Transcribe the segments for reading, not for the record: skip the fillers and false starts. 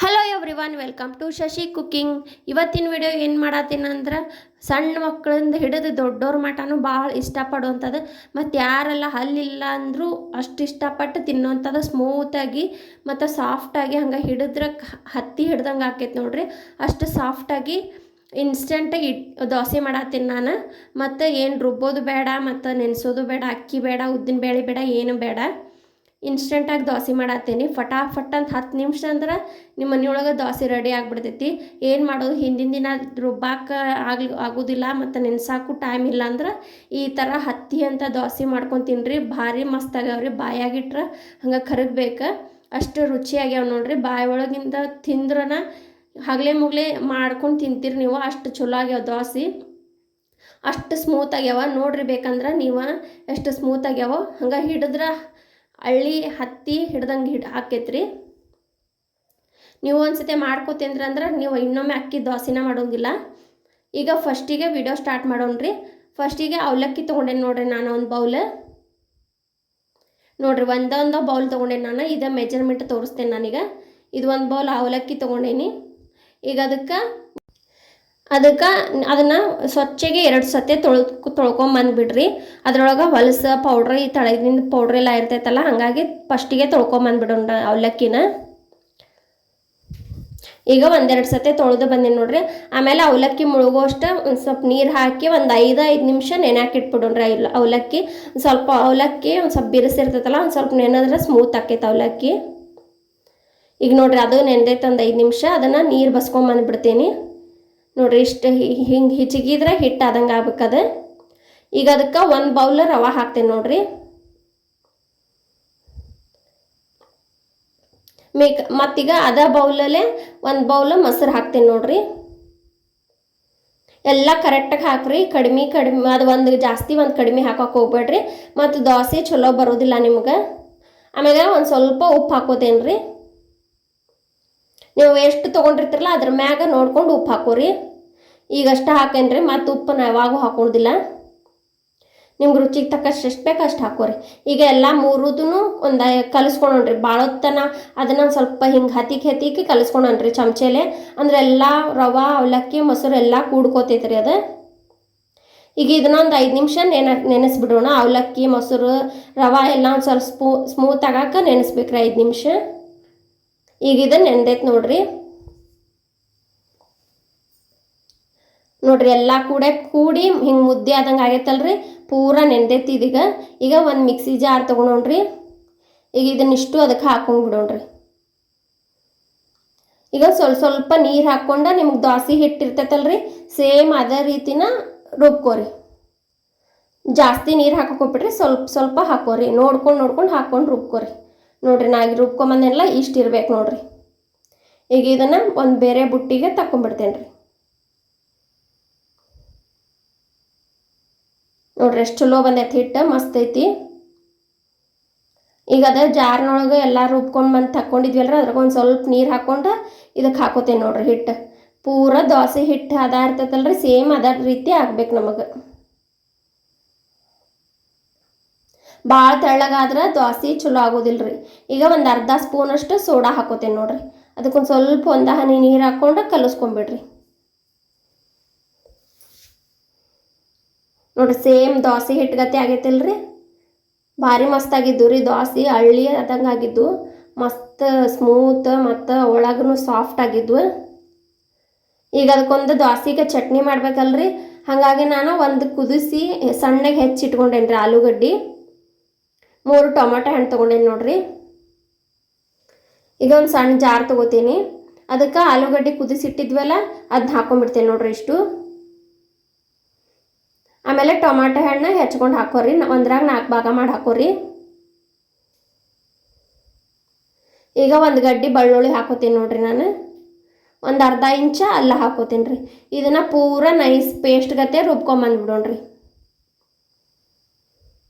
Hello everyone, welcome to Shashi cooking. ಇವತ್ತಿನ video ಏನು ಮಾಡತ್ತೀನಂದ್ರೆ ಸಣ್ಣ ಮಕ್ಕಳಿಂದ ಹಿಡಿದು ದೊಡ್ಡವ್ರ ಮಟನೂ ಭಾಳ ಇಷ್ಟಪಡುವಂಥದ್ದು ಮತ್ತು ಯಾರೆಲ್ಲ ಹಲ್ಲಿಲ್ಲ ಅಂದರೂ ಅಷ್ಟು ಇಷ್ಟಪಟ್ಟು ತಿನ್ನೋವಂಥದ್ದು ಸ್ಮೂತಾಗಿ ಮತ್ತು ಸಾಫ್ಟಾಗಿ ಹಂಗೆ ಹಿಡಿದ್ರೆ ಹತ್ತಿ ಹಿಡ್ದಂಗೆ ಆಕೈತೆ ನೋಡ್ರಿ. ಅಷ್ಟು ಸಾಫ್ಟಾಗಿ ಇನ್ಸ್ಟೆಂಟಾಗಿ ದೋಸೆ ಮಾಡತ್ತೀನಿ ನಾನು. ಮತ್ತು ಏನು ರುಬ್ಬೋದು ಬೇಡ ಮತ್ತು ನೆನೆಸೋದು ಬೇಡ, ಅಕ್ಕಿ ಬೇಡ, ಉದ್ದಿನ ಬೇಳೆ ಬೇಡ, ಏನು ಬೇಡ. ಇನ್ಸ್ಟೆಂಟಾಗಿ ದೋಸೆ ಮಾಡತ್ತೀನಿ. ಫಟಾಫಟ್ ಅಂತ 10 ನಿಮಿಷ ಅಂದ್ರೆ ನಿಮ್ಮ ಮನೆಯೊಳಗೆ ದೋಸೆ ರೆಡಿ ಆಗಿಬಿಡ್ತೈತಿ. ಏನು ಮಾಡೋದು, ಹಿಂದಿನ ದಿನ ರುಬ್ಬಾಕ ಆಗೋದಿಲ್ಲ ಮತ್ತು ನೆನ್ಸಾಕು ಟೈಮ್ ಇಲ್ಲ ಅಂದ್ರೆ ಈ ಥರ ಹತ್ತಿ ಅಂತ ದೋಸೆ ಮಾಡ್ಕೊಂಡು ತಿನ್ನಿರಿ. ಭಾರಿ ಮಸ್ತ್ ಆಗ್ಯಾವ್ರಿ. ಬಾಯಾಗಿಟ್ರೆ ಹಂಗೆ ಕರಗಬೇಕು, ಅಷ್ಟು ರುಚಿಯಾಗ್ಯಾವ ನೋಡ್ರಿ. ಬಾಯಿ ಒಳಗಿಂದ ತಿಂದ್ರನ ಹಗಲೇ ಮುಗಲೇ ಮಾಡ್ಕೊಂಡು ತಿಂತೀರಿ ನೀವು, ಅಷ್ಟು ಚಲೋ ಆಗ್ಯಾವ ದೋಸೆ. ಅಷ್ಟು ಸ್ಮೂತ್ ಆಗ್ಯಾವ ನೋಡ್ರಿ. ಬೇಕಂದ್ರೆ ನೀವು ಎಷ್ಟು ಸ್ಮೂತ್ ಆಗ್ಯಾವ ಹಂಗೆ ಹಿಡಿದ್ರೆ ಹಳ್ಳಿ ಹತ್ತಿ ಹಿಡ್ದಂಗೆ ಆಕೈತ್ರಿ. ನೀವು ಒಂದ್ಸತಿ ಮಾಡ್ಕೋತೀನ್ರಿ ಅಂದ್ರೆ ನೀವು ಇನ್ನೊಮ್ಮೆ ಅಕ್ಕಿ ದೋಸೆನ ಮಾಡೋಂಗಿಲ್ಲ. ಈಗ ಫಸ್ಟಿಗೆ ವಿಡಿಯೋ ಸ್ಟಾರ್ಟ್ ಮಾಡೋಣ್ರಿ. ಫಸ್ಟಿಗೆ ಅವಲಕ್ಕಿ ತೊಗೊಂಡೇನಿ ನೋಡ್ರಿ. ನಾನು ಒಂದು ಬೌಲ್ ನೋಡ್ರಿ, ಒಂದೊಂದು ಬೌಲ್ ತೊಗೊಂಡೇನಿ ನಾನು. ಇದೇ ಮೆಜರ್ಮೆಂಟ್ ತೋರಿಸ್ತೇನೆ ನಾನೀಗ. ಇದು ಒಂದು ಬೌಲ್ ಅವಲಕ್ಕಿ ತೊಗೊಂಡೇನಿ. ಈಗ ಅದನ್ನು ಸ್ವಚ್ಛಗೆ 2 ಸತಿ ತೊಳ್ಕೊಂಬಂದುಬಿಡ್ರಿ. ಅದ್ರೊಳಗೆ ಹೊಲಸು ಪೌಡ್ರ್, ಈ ತಳಗಿನ ಪೌಡ್ರ್ ಎಲ್ಲ ಇರ್ತೈತಲ್ಲ, ಹಾಗಾಗಿ ಫಸ್ಟಿಗೆ ತೊಳ್ಕೊಂಬಂದುಬಿಡೋಣ ಅವಲಕ್ಕಿನ. ಈಗ 1-2 ಸತಿ ತೊಳೆದು ಬಂದೀನಿ ನೋಡ್ರಿ. ಆಮೇಲೆ ಅವಲಕ್ಕಿ ಮುಳುಗೋಷ್ಟು ಒಂದು ಸ್ವಲ್ಪ ನೀರು ಹಾಕಿ ಒಂದು 5 ನಿಮಿಷ ನೆನೆಯಾಕಿಟ್ಬಿಡೋಣ್ರಿ. ಅವಲಕ್ಕಿ ಸ್ವಲ್ಪ ಒಂದು ಸ್ವಲ್ಪ ಬಿರುಸಿರ್ತೈತಲ್ಲ, ಒಂದು ಸ್ವಲ್ಪ ನೆನೆದ್ರೆ ಸ್ಮೂತ್ ಆಕೈತೆ ಅವಲಕ್ಕಿ. ಈಗ ನೋಡ್ರಿ, ಅದು ನೆನೆದೈತೆ ಒಂದು 5 ನಿಮಿಷ. ಅದನ್ನು ನೀರು ಬಸ್ಕೊಂಬಂದುಬಿಡ್ತೀನಿ ನೋಡ್ರಿ. ಇಷ್ಟು ಹಿಂಗೆ ಹಿಚಿಗಿದ್ರೆ ಹಿಟ್ಟು ಆದಂಗೆ ಆಗ್ಬೇಕದ. ಈಗ ಅದಕ್ಕೆ 1 ಬೌಲ್ ರವೆ ಹಾಕ್ತೇನೆ ನೋಡ್ರಿ. ಮತ್ತೀಗ ಅದೇ ಬೌಲಲ್ಲೇ 1 ಬೌಲ್ ಮೊಸರು ಹಾಕ್ತೇನೆ ನೋಡ್ರಿ. ಎಲ್ಲ ಕರೆಕ್ಟಾಗಿ ಹಾಕ್ರಿ. ಕಡಿಮೆ ಅದು ಒಂದು ಜಾಸ್ತಿ ಒಂದು ಕಡಿಮೆ ಹಾಕೋಕೆ ಹೋಗ್ಬೇಡ್ರಿ, ಮತ್ತು ದೋಸೆ ಚಲೋ ಬರೋದಿಲ್ಲ ನಿಮ್ಗೆ. ಆಮೇಲೆ ಒಂದು ಸ್ವಲ್ಪ ಉಪ್ಪು ಹಾಕೋತೇನೆ ರೀ. ನೀವು ಎಷ್ಟು ತೊಗೊಂಡಿರ್ತಿರಲ್ಲ ಅದ್ರ ಮ್ಯಾಗ ನೋಡ್ಕೊಂಡು ಉಪ್ಪು ಹಾಕೋರಿ. ಈಗಷ್ಟು ಹಾಕೇನ್ರಿ, ಮತ್ತು ಉಪ್ಪನ್ನ ಯಾವಾಗೂ ಹಾಕೋದಿಲ್ಲ. ನಿಮ್ಗೆ ರುಚಿಗೆ ತಕ್ಕಷ್ಟು ಎಷ್ಟು ಬೇಕು ಅಷ್ಟು ಹಾಕೋರಿ. ಈಗ ಎಲ್ಲ ಮೂರುದೂ ಒಂದು ಕಲಿಸ್ಕೊಳೋಣ್ರಿ. ಭಾಳೊತ್ತನ ಅದನ್ನು ಸ್ವಲ್ಪ ಹಿಂಗೆ ಹತ್ತಿಗೆ ಕಲಿಸ್ಕೊಳೋಣ್ರಿ ಚಮಚೆಲೆ. ಅಂದ್ರೆ ಎಲ್ಲ ರವೆ, ಅವಲಕ್ಕಿ, ಮೊಸರು ಎಲ್ಲ ಕೂಡ್ಕೋತೈತ್ರಿ ಅದು. ಈಗ ಇದನ್ನೊಂದು 5 ನಿಮಿಷ ನೆನೆಸ್ಬಿಡೋಣ. ಅವಲಕ್ಕಿ, ಮೊಸರು, ರವೆ ಎಲ್ಲ ಒಂದು ಸ್ವಲ್ಪ ಸ್ಮೂತ್ ಆಗಾಕ ನೆನೆಸ್ಬೇಕ್ರಿ 5 ನಿಮಿಷ. ಈಗ ಇದನ್ನು ನೆನೆದೈತೆ ನೋಡ್ರಿ. ಎಲ್ಲ ಕೂಡಿ ಹಿಂಗೆ ಮುದ್ದೆ ಆದಂಗೆ ಆಗೈತಲ್ರಿ, ಪೂರ ನೆನೆದೈತಿ ಇದೀಗ. ಈಗ ಒಂದು ಮಿಕ್ಸಿ ಜಾರ್ ತೊಗೊಂಡ್ರಿ. ಈಗ ಇದನ್ನಿಷ್ಟು ಅದಕ್ಕೆ ಹಾಕೊಂಡ್ಬಿಡೋಣ್ರಿ. ಈಗ ಸ್ವಲ್ಪ ನೀರು ಹಾಕ್ಕೊಂಡು ನಿಮ್ಗೆ ದೋಸೆ ಹಿಟ್ಟಿರ್ತೈತಲ್ರಿ, ಸೇಮ್ ಅದೇ ರೀತಿನ ರುಬ್ಕೋರಿ. ಜಾಸ್ತಿ ನೀರು ಹಾಕೋಕೆ ಹೋಗ್ಬಿಟ್ರಿ, ಸ್ವಲ್ಪ ಹಾಕೋರಿ. ನೋಡ್ಕೊಂಡು ಹಾಕ್ಕೊಂಡು ರುಬ್ಕೋರಿ. ನೋಡ್ರಿ, ನಾ ಈಗ ರುಬ್ಕೊಂಬಂದೆಲ್ಲ ಇಷ್ಟು ಇರ್ಬೇಕು ನೋಡ್ರಿ. ಈಗ ಇದನ್ನು ಒಂದು ಬೇರೆ ಬುಟ್ಟಿಗೆ ತಗೊಂಡ್ಬಿಡ್ತೇನೆ ರೀ. ನೋಡ್ರಿ ಎಷ್ಟು ಚಲೋ ಬಂದೈತಿ ಹಿಟ್ಟು, ಮಸ್ತ್ ಐತಿ. ಈಗ ಅದೇ ಜಾರ್ನೊಳಗೆ ಎಲ್ಲ ರುಬ್ಕೊಂಡು ತಗೊಂಡಿದ್ವಲ್ರಿ, ಅದ್ರಾಗ ಒಂದು ಸ್ವಲ್ಪ ನೀರು ಹಾಕ್ಕೊಂಡು ಇದಕ್ಕೆ ಹಾಕೋತೇನೆ ನೋಡ್ರಿ ಹಿಟ್ಟು. ಪೂರ ದೋಸೆ ಹಿಟ್ಟು ಅದ ಇರ್ತೈತಲ್ರಿ, ಸೇಮ್ ಅದ ರೀತಿ ಆಗ್ಬೇಕು ನಮಗೆ. ಭಾಳ ತೆಳ್ಳಗಾದ್ರೆ ದೋಸೆ ಚಲೋ ಆಗೋದಿಲ್ರಿ. ಈಗ ಒಂದು ಅರ್ಧ ಸ್ಪೂನಷ್ಟು ಸೋಡಾ ಹಾಕೋತೇನೆ ನೋಡ್ರಿ. ಅದಕ್ಕೊಂದು ಸ್ವಲ್ಪ ಒಂದು ಹನಿ ನೀರು ಹಾಕ್ಕೊಂಡು ಕಲಿಸ್ಕೊಂಬಿಡ್ರಿ. ನೋಡ್ರಿ, ಸೇಮ್ ದೋಸೆ ಹಿಟ್ಟುಗತ್ತೆ ಆಗೈತಿಲ್ರಿ. ಭಾರಿ ಮಸ್ತ್ ಆಗಿದ್ದು ರೀ ದೋಸೆ. ಹಳ್ಳಿ ಆದಂಗೆ ಆಗಿದ್ದು, ಮಸ್ತ್ ಸ್ಮೂತ್ ಮತ್ತು ಒಳಗೂ ಸಾಫ್ಟ್ ಆಗಿದ್ವು. ಈಗ ಅದಕ್ಕೊಂದು ದೋಸೆಗೆ ಚಟ್ನಿ ಮಾಡ್ಬೇಕಲ್ರಿ, ಹಾಗಾಗಿ ನಾನು ಒಂದು ಕುದಿಸಿ ಸಣ್ಣಗೆ ಹೆಚ್ಚಿಟ್ಕೊಂಡೇನಿ ರೀ ಆಲೂಗಡ್ಡೆ. 3 ಟೊಮೆಟೊ ಹಣ್ಣು ತೊಗೊಂಡೇನಿ ನೋಡ್ರಿ. ಈಗ ಒಂದು ಸಣ್ಣ ಜಾರ್ ತೊಗೋತೀನಿ. ಅದಕ್ಕೆ ಆಲೂಗಡ್ಡೆ ಕುದಿಸಿಟ್ಟಿದ್ವಲ್ಲ ಅದನ್ನ ಹಾಕೊಂಡ್ಬಿಡ್ತೇನೆ ನೋಡ್ರಿ ಇಷ್ಟು. ಆಮೇಲೆ ಟೊಮೆಟೊ ಹಣ್ಣು ಹೆಚ್ಕೊಂಡು ಹಾಕೋರಿ. ಒಂದ್ರಾಗ 4 ಭಾಗ ಮಾಡಿ ಹಾಕೋರಿ. ಈಗ ಒಂದು ಗಡ್ಡೆ ಬೆಳ್ಳುಳ್ಳಿ ಹಾಕೋತೀನಿ ನೋಡ್ರಿ. ನಾನು ಒಂದು ಅರ್ಧ ಇಂಚ ಅಲ್ಲ ಹಾಕೋತೀನಿ ರೀ. ಇದನ್ನು ಪೂರ ನೈಸ್ ಪೇಸ್ಟ್ ಗತೆ ರುಬ್ಕೊಂಬಂದ್ಬಿಡೋಣ್ರಿ.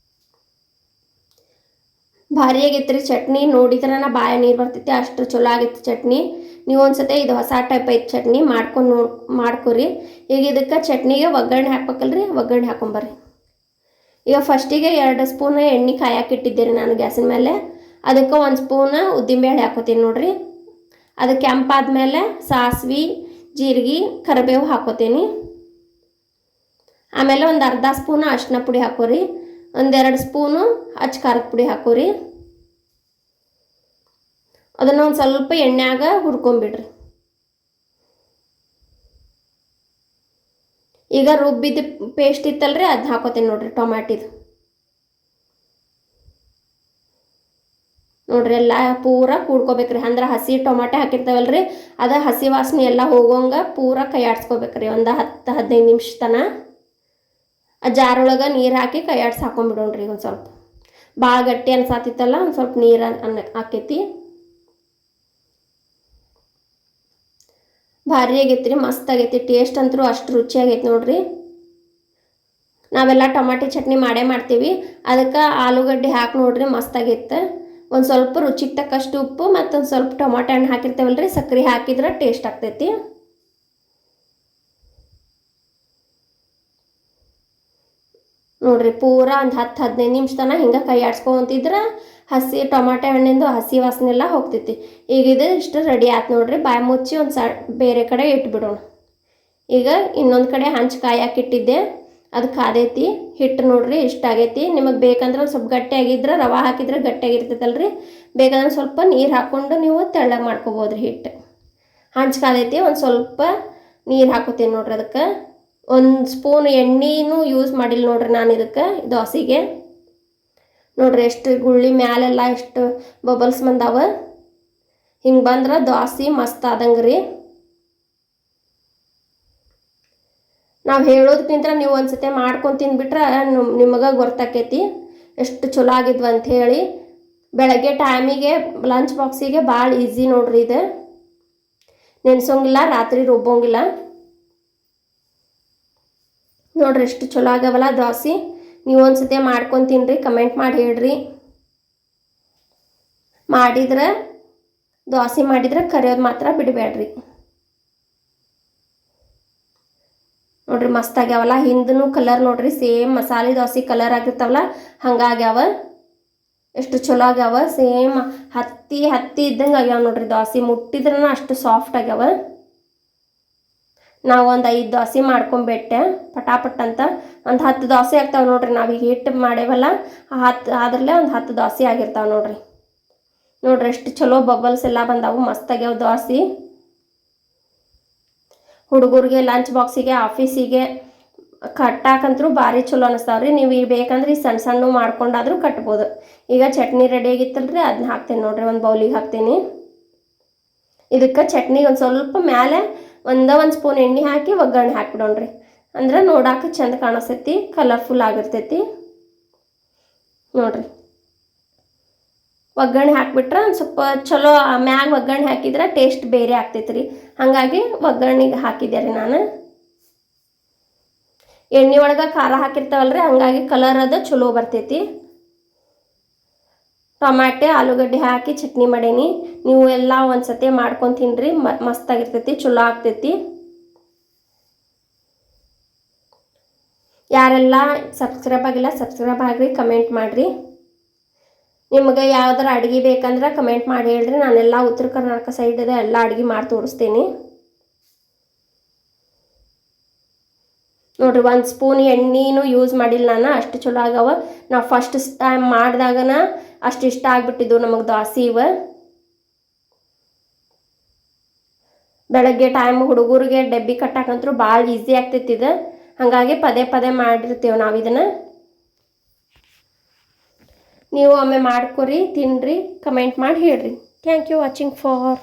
ಭಾರಿ ಆಗೈತೆ ರೀ ಚಟ್ನಿ. ನೋಡಿದ್ರೆ ಬಾಯ ನೀರು ಬರ್ತೈತಿ, ಅಷ್ಟು ಚಲೋ ಆಗೈತಿ ಚಟ್ನಿ. ನೀವು ಒಂದ್ಸತಿ ಇದು ಹೊಸ ಟೈಪ್ ಐತೆ ಚಟ್ನಿ ಮಾಡ್ಕೊರಿ. ಈಗ ಇದಕ್ಕೆ ಚಟ್ನಿಗೆ ಒಗ್ಗರಣೆ ಹಾಕ್ಬೇಕಲ್ರಿ, ಒಗ್ಗರಣೆ ಹಾಕೊಂಬರ್ರಿ. ಈಗ ಫಸ್ಟಿಗೆ 2 ಸ್ಪೂನ್ ಎಣ್ಣೆ ಕಾಯಕ್ಕೆ ಇಟ್ಟಿದ್ದೆ ರೀ ನಾನು ಗ್ಯಾಸಿನ ಮೇಲೆ. ಅದಕ್ಕೆ 1 ಸ್ಪೂನ್ ಉದ್ದಿನಬೇಳೆ ಹಾಕೋತೀನಿ ನೋಡ್ರಿ. ಅದು ಕೆಂಪಾದ್ಮೇಲೆ ಸಾಸಿವೆ ಜೀರಿಗೆ ಕರಿಬೇವು ಹಾಕೋತೀನಿ. ಆಮೇಲೆ ಒಂದು ಅರ್ಧ ಸ್ಪೂನು ಅರಿಶಿನ ಪುಡಿ ಹಾಕೋರಿ, 1-2 ಸ್ಪೂನು ಅಚ್ಚ ಖಾರದ ಪುಡಿ ಹಾಕೋರಿ. ಅದನ್ನು ಒಂದು ಸ್ವಲ್ಪ ಎಣ್ಣೆಯಾಗ ಹುರ್ಕೊಂಬಿಡ್ರಿ. ಈಗ ರುಬ್ಬಿದ ಪೇಸ್ಟ್ ಇತ್ತಲ್ರಿ ಅದನ್ನ ಹಾಕೋತೀನಿ ನೋಡ್ರಿ, ಟೊಮ್ಯಾಟಿದು ನೋಡ್ರಿ. ಎಲ್ಲ ಪೂರ ಕೂಡ್ಕೋಬೇಕ್ರಿ, ಅಂದ್ರೆ ಹಸಿ ಟೊಮಾಟೆ ಹಾಕಿರ್ತಾವಲ್ರಿ ಅದು ಹಸಿ ವಾಸನೆ ಎಲ್ಲ ಹೋಗೋಂಗೆ ಪೂರ ಕೈ ಆಡ್ಸ್ಕೋಬೇಕ್ರಿ. ಒಂದು 10-15 ನಿಮಿಷ ತನಕ ಆ ಜಾರೊಳಗೆ ನೀರು ಹಾಕಿ ಕೈ ಆಡ್ಸಿ ಹಾಕೊಂಡ್ಬಿಡೋಣ್ರಿ. ಒಂದು ಸ್ವಲ್ಪ ಭಾಳ ಗಟ್ಟಿ ಅನ್ಸಾತಿತ್ತಲ್ಲ, ಒಂದು ಸ್ವಲ್ಪ ನೀರು ಹಾಕೈತಿ. ಭಾರಿ ಆಗೈತ್ರಿ, ಮಸ್ತ್ ಆಗೈತಿ. ಟೇಸ್ಟ್ ಅಂತೂ ಅಷ್ಟು ರುಚಿಯಾಗೈತಿ ನೋಡ್ರಿ. ನಾವೆಲ್ಲ ಟೊಮಾಟೊ ಚಟ್ನಿ ಮಾಡೇ ಮಾಡ್ತೀವಿ, ಅದಕ್ಕೆ ಆಲೂಗಡ್ಡೆ ಹಾಕಿ ನೋಡ್ರಿ, ಮಸ್ತ್ ಆಗೈತೆ. ಒಂದು ಸ್ವಲ್ಪ ರುಚಿಗೆ ತಕ್ಕಷ್ಟು ಉಪ್ಪು ಮತ್ತೊಂದು ಸ್ವಲ್ಪ ಟೊಮಾಟೊ ಹಣ್ಣು ಹಾಕಿರ್ತೇವಲ್ರಿ, ಸಕ್ಕರೆ ಹಾಕಿದ್ರೆ ಟೇಸ್ಟ್ ಆಗ್ತೈತಿ. ನೋಡ್ರಿ ಪೂರ ಒಂದು 10-15 ನಿಮಿಷ ತನಕ ಹಿಂಗೆ ಕೈ ಆಡ್ಸ್ಕೊಂತಿದ್ರೆ ಹಸಿ ಟೊಮಾಟೊ ಹಣ್ಣಿಂದು ಹಸಿ ವಾಸನೆ ಎಲ್ಲ ಹೋಗ್ತೈತಿ. ಈಗ ಇದು ಇಷ್ಟು ರೆಡಿ ಆಯ್ತು ನೋಡ್ರಿ. ಬಾಯಿ ಮುಚ್ಚಿ ಒಂದು ಬೇರೆ ಕಡೆ ಇಟ್ಬಿಡೋಣ. ಈಗ ಇನ್ನೊಂದು ಕಡೆ ಹಂಚು ಕಾಯಾಕಿಟ್ಟಿದ್ದೆ, ಅದು ಕಾದೈತಿ. ಹಿಟ್ಟು ನೋಡ್ರಿ ಇಷ್ಟ ಆಗೈತಿ. ನಿಮಗೆ ಬೇಕಂದ್ರೆ ಒಂದು ಸ್ವಲ್ಪ ಗಟ್ಟಿಯಾಗಿದ್ರೆ ರವೆ ಹಾಕಿದ್ರೆ ಗಟ್ಟಿಯಾಗಿರ್ತೈತಲ್ರಿ, ಬೇಕಂದ್ರೆ ಸ್ವಲ್ಪ ನೀರು ಹಾಕ್ಕೊಂಡು ನೀವು ತೆಳ್ಳಗೆ ಮಾಡ್ಕೊಬೋದ್ರಿ ಹಿಟ್ಟು. ಹಂಚು ಕಾದೈತಿ, ಒಂದು ಸ್ವಲ್ಪ ನೀರು ಹಾಕೋತೀನಿ ನೋಡ್ರಿ. ಅದಕ್ಕೆ 1 ಸ್ಪೂನ್ ಎಣ್ಣೆನೂ ಯೂಸ್ ಮಾಡಿಲ್ಲ ನೋಡ್ರಿ ನಾನು ಇದಕ್ಕೆ ದೋಸೆಗೆ. ನೋಡ್ರಿ ಎಷ್ಟು ಗುಳ್ಳಿ ಮ್ಯಾಲೆಲ್ಲ ಎಷ್ಟು ಬಬಲ್ಸ್ ಬಂದಾವ. ಹಿಂಗೆ ಬಂದ್ರೆ ದೋಸೆ ಮಸ್ತ್ ಆದಂಗೆ ರೀ. ನಾವು ಹೇಳೋದಕ್ಕಿಂತ ನೀವು ಒಂದ್ಸತಿ ಮಾಡ್ಕೊಂಡು ತಿಂದ್ಬಿಟ್ರೆ ನಿಮಗೆ ಗೊತ್ತಾಕೈತಿ ಎಷ್ಟು ಚಲೋ ಆಗಿದ್ವು ಅಂಥೇಳಿ. ಬೆಳಗ್ಗೆ ಟೈಮಿಗೆ ಲಂಚ್ ಬಾಕ್ಸಿಗೆ ಭಾಳ ಈಸಿ ನೋಡ್ರಿ ಇದು. ನೆನೆಸೋಂಗಿಲ್ಲ, ರಾತ್ರಿ ರುಬ್ಬೋಂಗಿಲ್ಲ. ನೋಡ್ರಿ ಎಷ್ಟು ಚಲೋ ಆಗವಲ್ಲ ದೋಸೆ. ನೀವು ಒಂದ್ಸತಿ ಮಾಡ್ಕೊಂಡು ತಿನ್ನಿರಿ, ಕಮೆಂಟ್ ಮಾಡಿ ಹೇಳ್ರಿ. ದೋಸೆ ಮಾಡಿದ್ರೆ ಕರಿಯೋದು ಮಾತ್ರ ಬಿಡಬೇಡ್ರಿ. ನೋಡ್ರಿ ಮಸ್ತ್ ಆಗ್ಯಾವಲ್ಲ. ಹಿಂದೂ ಕಲರ್ ನೋಡ್ರಿ ಸೇಮ್ ಮಸಾಲೆ ದೋಸೆ ಕಲರ್ ಆಗಿರ್ತಾವಲ್ಲ ಹಂಗಾಗ್ಯಾವ. ಎಷ್ಟು ಚಲೋ ಆಗ್ಯಾವ, ಸೇಮ್ ಹತ್ತಿ ಇದ್ದಂಗೆ ಆಗ್ಯಾವ ನೋಡ್ರಿ. ದೋಸೆ ಮುಟ್ಟಿದ್ರೂ ಅಷ್ಟು ಸಾಫ್ಟ್ ಆಗ್ಯಾವ. ನಾವು ಒಂದು 5 ದೋಸೆ ಮಾಡ್ಕೊಂಬಿಟ್ಟೆ ಪಟಾಪಟ್ ಅಂತ. ಒಂದು 10 ದೋಸೆ ಆಗ್ತಾವೆ ನೋಡ್ರಿ. ನಾವೀಗ ಹಿಟ್ಟು ಮಾಡೇವಲ್ಲ, 10 ಆದ್ರಲ್ಲೇ ಒಂದು 10 ದೋಸೆ ಆಗಿರ್ತಾವೆ ನೋಡ್ರಿ. ನೋಡ್ರಿ ಎಷ್ಟು ಚಲೋ ಬಬಲ್ಸ್ ಎಲ್ಲ ಬಂದಾವು, ಮಸ್ತ್ ಆಗ್ಯಾವ ದೋಸೆ. ಹುಡುಗರಿಗೆ ಲಂಚ್ ಬಾಕ್ಸಿಗೆ ಆಫೀಸಿಗೆ ಕಟ್ಟಾಕಂತರೂ ಭಾರಿ ಚಲೋ ಅನ್ನಿಸ್ತಾವ್ರಿ. ನೀವು ಈಗ ಬೇಕಂದ್ರೆ ಸಣ್ಣ ಸಣ್ಣ ಮಾಡ್ಕೊಂಡಾದ್ರೂ ಕಟ್ಬೋದು. ಈಗ ಚಟ್ನಿ ರೆಡಿ ಆಗಿತ್ತಲ್ರಿ, ಅದನ್ನ ಹಾಕ್ತೇನೆ ನೋಡ್ರಿ, ಒಂದು ಬೌಲಿಗೆ ಹಾಕ್ತೀನಿ. ಇದಕ್ಕೆ ಚಟ್ನಿ ಒಂದು ಸ್ವಲ್ಪ ಮ್ಯಾಲೆ ಒಂದು ಸ್ಪೂನ್ ಎಣ್ಣೆ ಹಾಕಿ ಒಗ್ಗರಣೆ ಹಾಕ್ಬಿಡೋಣ್ರಿ. ಅಂದ್ರೆ ನೋಡಾಕ ಚಂದ ಕಾಣಿಸ್ತೈತಿ, ಕಲರ್ಫುಲ್ ಆಗಿರ್ತೈತಿ ನೋಡ್ರಿ. ಒಗ್ಗರಣೆ ಹಾಕ್ಬಿಟ್ರೆ ಒಂದು ಸ್ವಲ್ಪ ಚಲೋ ಮ್ಯಾಗ ಒಗ್ಗರಣೆ ಹಾಕಿದ್ರೆ ಟೇಸ್ಟ್ ಬೇರೆ ಆಗ್ತೈತೆ ರೀ. ಹಾಗಾಗಿ ಒಗ್ಗರಣೆಗೆ ಹಾಕಿದ್ದೆ ರೀ ನಾನು. ಎಣ್ಣೆ ಒಳಗೆ ಖಾರ ಹಾಕಿರ್ತಾವಲ್ರಿ, ಹಂಗಾಗಿ ಕಲರ್ ಅದು ಚಲೋ ಬರ್ತೈತಿ. ಟೊಮ್ಯಾಟೆ ಆಲೂಗಡ್ಡೆ ಹಾಕಿ ಚಟ್ನಿ ಮಾಡೀನಿ. ನೀವು ಎಲ್ಲ ಒಂದ್ಸತಿ ಮಾಡ್ಕೊಂಡು ತಿನ್ನಿರಿ, ಮಸ್ತಾಗಿರ್ತೈತಿ, ಚಲೋ ಆಗ್ತೈತಿ. ಯಾರೆಲ್ಲ ಸಬ್ಸ್ಕ್ರೈಬ್ ಆಗಿಲ್ಲ ಸಬ್ಸ್ಕ್ರೈಬ್ ಆಗಿರಿ, ಕಮೆಂಟ್ ಮಾಡಿರಿ. ನಿಮಗೆ ಯಾವ್ದಾರ ಅಡುಗೆ ಬೇಕಂದ್ರೆ ಕಮೆಂಟ್ ಮಾಡಿ ಹೇಳ್ರಿ. ನಾನೆಲ್ಲ ಉತ್ತರ ಕರ್ನಾಟಕ ಸೈಡದ ಎಲ್ಲ ಅಡುಗೆ ಮಾಡಿ ತೋರಿಸ್ತೀನಿ ನೋಡ್ರಿ. 1 ಸ್ಪೂನ್ ಎಣ್ಣೆನೂ ಯೂಸ್ ಮಾಡಿಲ್ಲ ನಾನು, ಅಷ್ಟು ಚಲೋ ಆಗವ. ನಾವು ಫಸ್ಟ್ ಟೈಮ್ ಮಾಡಿದಾಗನ ಅಷ್ಟು ಇಷ್ಟ ಆಗಿಬಿಟ್ಟಿದ್ದು ನಮಗೆ ದೋಸೆ ಇವ. ಬೆಳಗ್ಗೆ ಟೈಮ್ ಹುಡುಗರಿಗೆ ಡಬ್ಬಿ ಕಟ್ಟಾಕಂತರೂ ಭಾಳ ಈಸಿ ಆಗ್ತೈತಿ ಇದು. ಹಾಗಾಗಿ ಪದೇ ಮಾಡಿರ್ತೀವಿ ನಾವು ಇದನ್ನು. ನೀವು ಒಮ್ಮೆ ಮಾಡ್ಕೊರಿ, ತಿನ್ನಿರಿ, ಕಮೆಂಟ್ ಮಾಡಿ ಹೇಳ್ರಿ. Thank you watching for